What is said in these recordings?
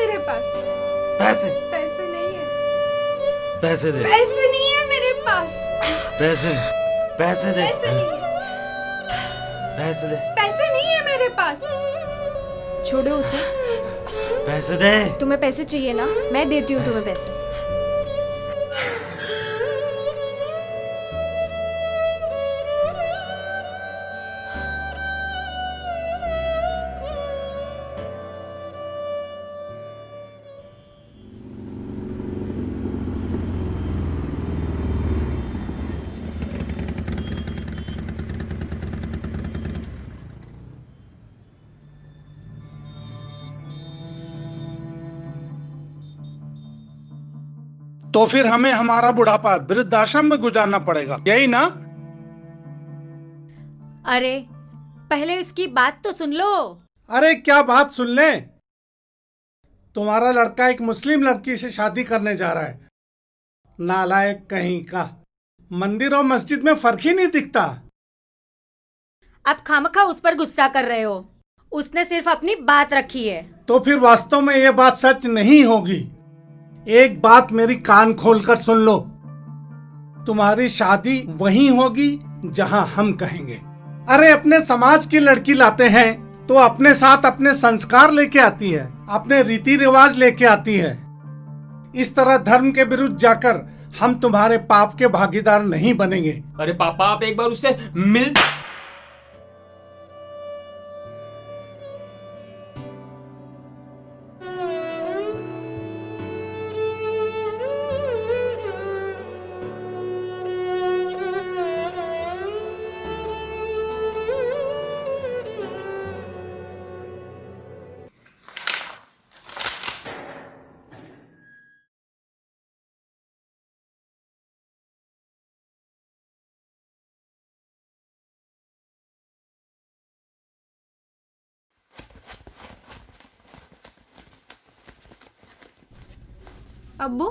मेरे पास। पैसे पैसे नहीं है। पैसे दे। पैसे नहीं है मेरे पास। पैसे पैसे दे। पैसे नहीं है। पैसे दे। पैसे नहीं है मेरे पास। छोड़ो उसे। पैसे दे। तुम्हें पैसे चाहिए ना, मैं देती हूँ तुम्हें पैसे। तो फिर हमें हमारा बुढ़ापा वृद्धाश्रम में गुजारना पड़ेगा, यही ना? अरे पहले इसकी बात तो सुन लो। अरे क्या बात सुन ले। तुम्हारा लड़का एक मुस्लिम लड़की से शादी करने जा रहा है। नालायक कहीं का। मंदिर और मस्जिद में फर्क ही नहीं दिखता। अब खामखा उस पर गुस्सा कर रहे हो। उसने सिर्फ अपनी बात रखी है। तो फिर वास्तव में ये बात सच नहीं होगी। एक बात मेरी कान खोलकर सुन लो। तुम्हारी शादी वहीं होगी जहां हम कहेंगे। अरे अपने समाज की लड़की लाते हैं तो अपने साथ अपने संस्कार लेके आती है, अपने रीति रिवाज लेके आती है। इस तरह धर्म के विरुद्ध जाकर हम तुम्हारे पाप के भागीदार नहीं बनेंगे। अरे पापा, आप एक बार उससे मिल। अब्बू,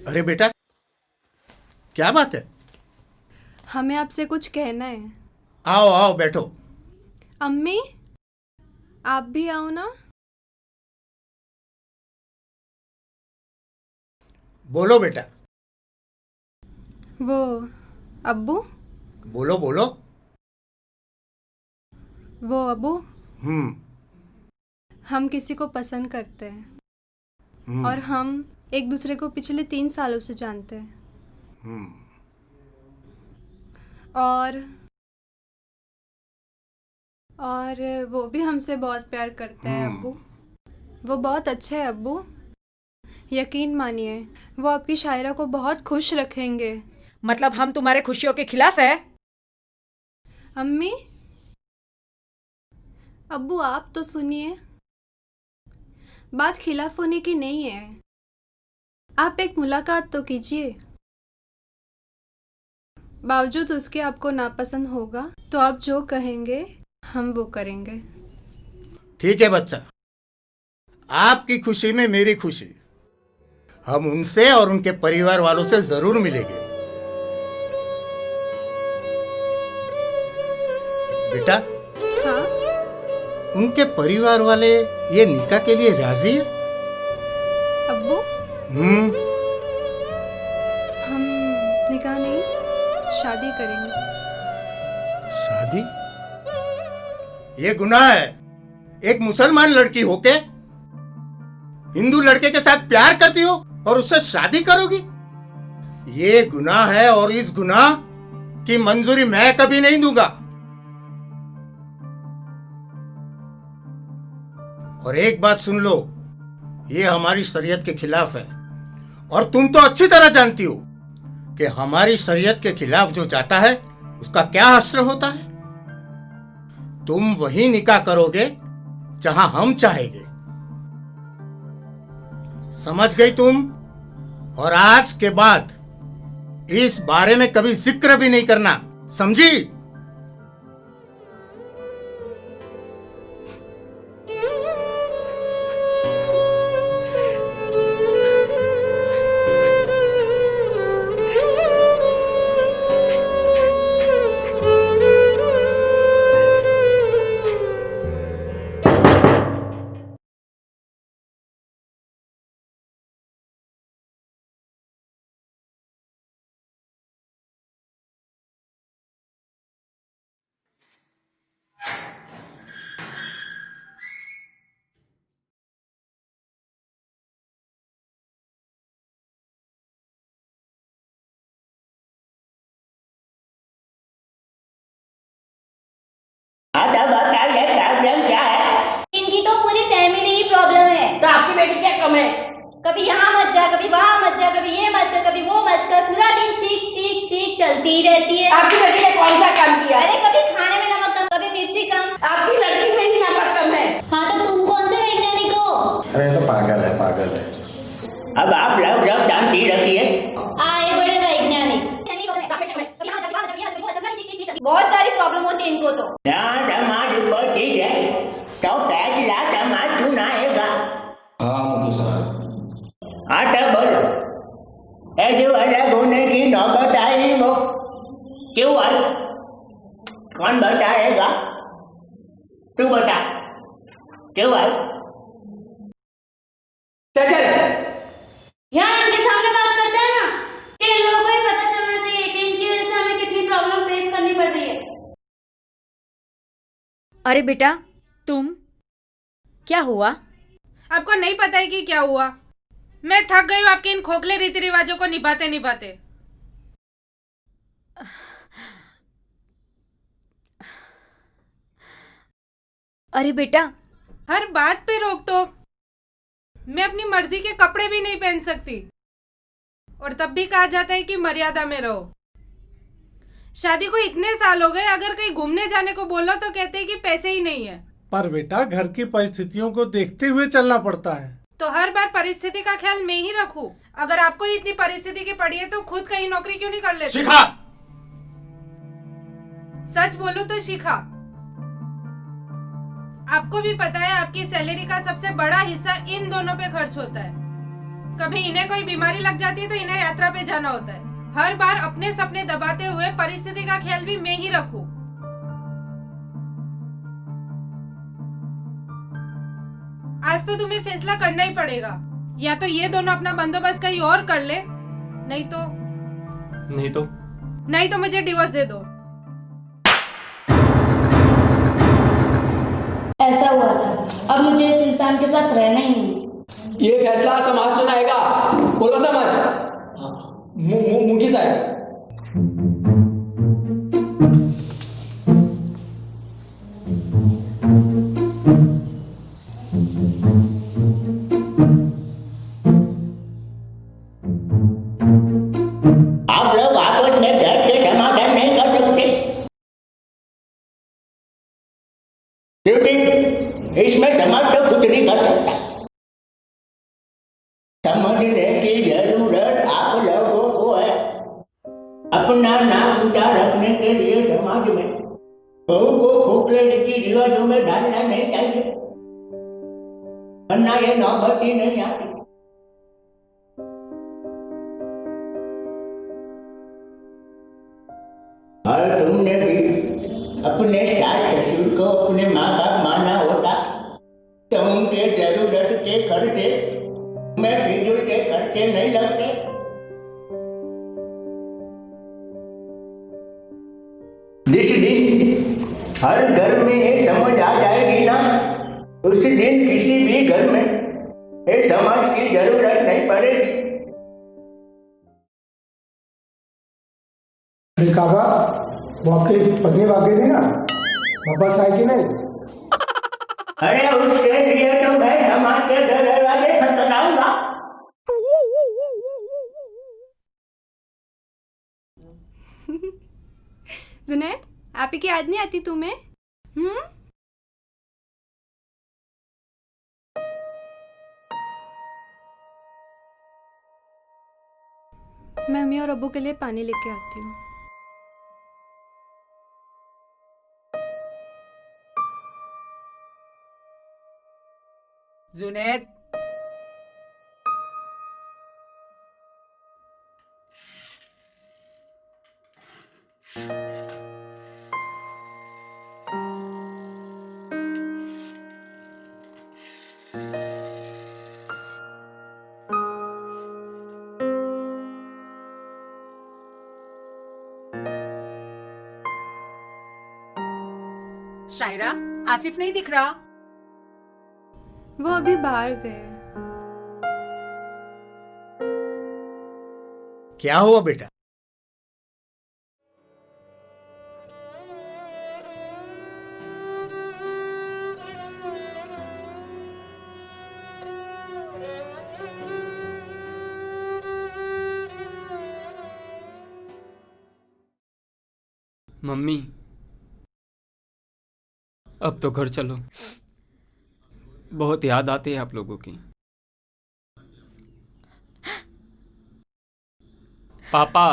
अरे बेटा, क्या बात है? हमें आपसे कुछ कहना है। आओ आओ बैठो। अम्मी, आप भी आओ ना। बोलो बेटा। वो अब्बू, बोलो बोलो। वो अब्बू, हम्म। हम किसी को पसंद करते हैं और हम एक दूसरे को पिछले 3 सालों से जानते हैं। और वो भी हमसे बहुत प्यार करते हैं अब्बू। वो बहुत अच्छे हैं अब्बू। यकीन मानिए, वो आपकी शायरा को बहुत खुश रखेंगे। मतलब हम तुम्हारे खुशियों के खिलाफ है? अम्मी, अब्बू आप तो सुनिए। बात खिलाफ होने की नहीं है। आप एक मुलाकात तो कीजिए। बावजूद उसके आपको नापसंद होगा तो आप जो कहेंगे हम वो करेंगे। ठीक है बच्चा, आपकी खुशी में मेरी खुशी। हम उनसे और उनके परिवार वालों से जरूर मिलेंगे। बेटा, हाँ उनके परिवार वाले ये निकाह के लिए राजी है? अब्बू, हम निकाह नहीं, शादी करेंगे। शादी? ये गुनाह है। एक मुसलमान लड़की होके हिंदू लड़के के साथ प्यार करती हो और उससे शादी करोगी? ये गुनाह है और इस गुनाह की मंजूरी मैं कभी नहीं दूंगा। और एक बात सुन लो, ये हमारी शरीयत के खिलाफ है। और तुम तो अच्छी तरह जानती हो कि हमारी शरीयत के खिलाफ जो जाता है उसका क्या हश्र होता है। तुम वही निकाह करोगे जहां हम चाहेंगे। समझ गई तुम? और आज के बाद इस बारे में कभी जिक्र भी नहीं करना, समझी? कम है। कभी यहाँ मत जा, कभी वहाँ मत जा, कभी ये मत कर, कभी वो मत कर, पूरा दिन चीख चीख चीख चलती ही रहती है। आपकी लड़की ने कौन सा काम किया? अरे कभी खाने में नमक कम, कभी मिर्ची कम। आपकी लड़की में ही नमक कम है। हाँ तो तुम कौन से वैज्ञानिक हो? अरे तो पागल है, पागल। अब आप लोग शांति रखिए। आए बड़े वैज्ञानिक। बहुत सारी प्रॉब्लम होती है इनको तो। समाज ऊपर ठीक है तो फैसला समाज सुनाएगा। हाँ मुझे साहब। हाँ तो बोलो, ऐसे अलग होने की नौबत आई वो क्यों आई? कौन बताएगा? तू बता, क्यों आई? चल यहाँ इनके सामने बात करते हैं ना कि इन लोगों को ही पता चलना चाहिए कि इनकी वजह से हमें कितनी प्रॉब्लम फेस करनी पड़ रही है। अरे बेटा, तुम क्या हुआ? आपको नहीं पता है कि क्या हुआ? मैं थक गई हूँ आपके इन खोखले रीति रिवाजों को निभाते निभाते। अरे बेटा, हर बात पे रोक टोक। मैं अपनी मर्जी के कपड़े भी नहीं पहन सकती और तब भी कहा जाता है कि मर्यादा में रहो। शादी को इतने साल हो गए, अगर कहीं घूमने जाने को बोलो तो कहते हैं कि पैसे ही नहीं है। पर बेटा घर की परिस्थितियों को देखते हुए चलना पड़ता है। तो हर बार परिस्थिति का ख्याल मैं ही रखूं? अगर आपको इतनी परिस्थिति की पड़ी है तो खुद कहीं नौकरी क्यों नहीं कर लेते? शिखा, सच बोलूं तो शिखा, आपको भी पता है आपकी सैलरी का सबसे बड़ा हिस्सा इन दोनों पे खर्च होता है। कभी इन्हें कोई बीमारी लग जाती है तो इन्हें यात्रा पे जाना होता है। हर बार अपने सपने दबाते हुए परिस्थिति का ख्याल भी मैं ही रखूं। आज तो तुम्हें फैसला करना ही पड़ेगा। या तो ये दोनों अपना बंदोबस्त कहीं और कर ले, नहीं तो मुझे डिवोर्स दे दो। ऐसा हुआ था, अब मुझे इस इंसान के साथ रहना ही नहीं। ये फैसला समाज सुनाएगा। बोलो समाज। मुंगी साहब। आप लोग आपस में बैठ के समाधान नहीं कर सकते क्योंकि इसमें समाज तो कुछ नहीं कर सकता। समझने की जरूरत आप लोगों को है। अपना नाम ऊंचा रखने के लिए समाज में बहू को खोखले रीति रिवाजों में डालना नहीं चाहिए, वरना ये नौबत ही नहीं आती। और तुमने भी अपने सास ससुर को अपने माँ बाप माना होता तो उनके जरूरत के खर्चे में फिजूल के खर्चे नहीं लगते। जिस दिन हर घर में ये समझ आ जाएगी ना, उस दिन किसी भी घर में ये समाज की जरूरत नहीं पड़ेगी। अरे काका, वो आपके पत्नी भाग गई थी ना, वापस आए कि नहीं? अरे उसके लिए तो मैं समाज के दरवाजे खटखटाऊंगा। जुनैद, आपी की याद नहीं आती तुम्हें? मैं अम्मी और अब्बू के लिए पानी लेके आती हूँ। जुनैद, शायरा, आसिफ नहीं दिख रहा। वो अभी बाहर गए। क्या हुआ बेटा? मम्मी अब तो घर चलो, बहुत याद आती है आप लोगों की। पापा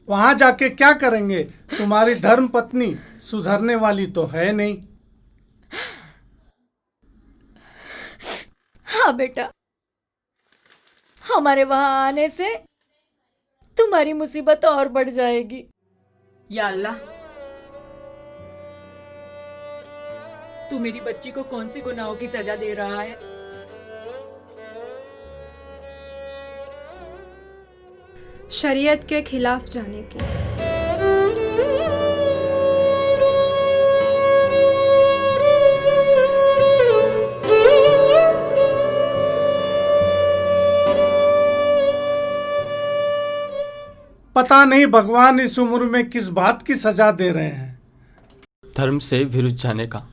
वहां जाके क्या करेंगे? तुम्हारी धर्म पत्नी सुधरने वाली तो है नहीं। हाँ बेटा, हमारे वहां आने से तुम्हारी मुसीबत और बढ़ जाएगी। या अल्लाह, तू मेरी बच्ची को कौन सी गुनाहों की सजा दे रहा है? शरीयत के खिलाफ जाने की। पता नहीं भगवान इस उम्र में किस बात की सजा दे रहे हैं। धर्म से विरुद्ध जाने का।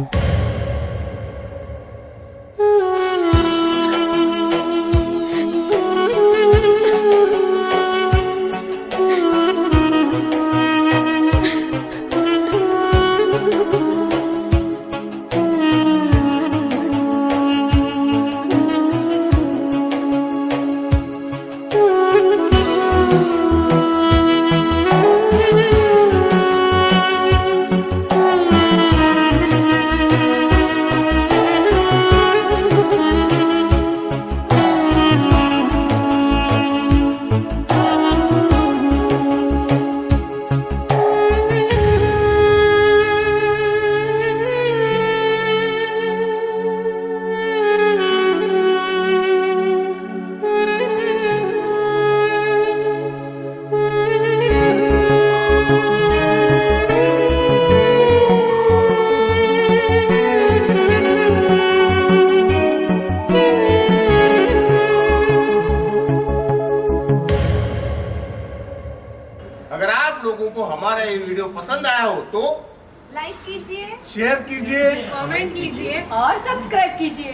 अगर आप लोगों को हमारा ये वीडियो पसंद आया हो तो लाइक कीजिए, शेयर कीजिए, कमेंट कीजिए और सब्सक्राइब कीजिए।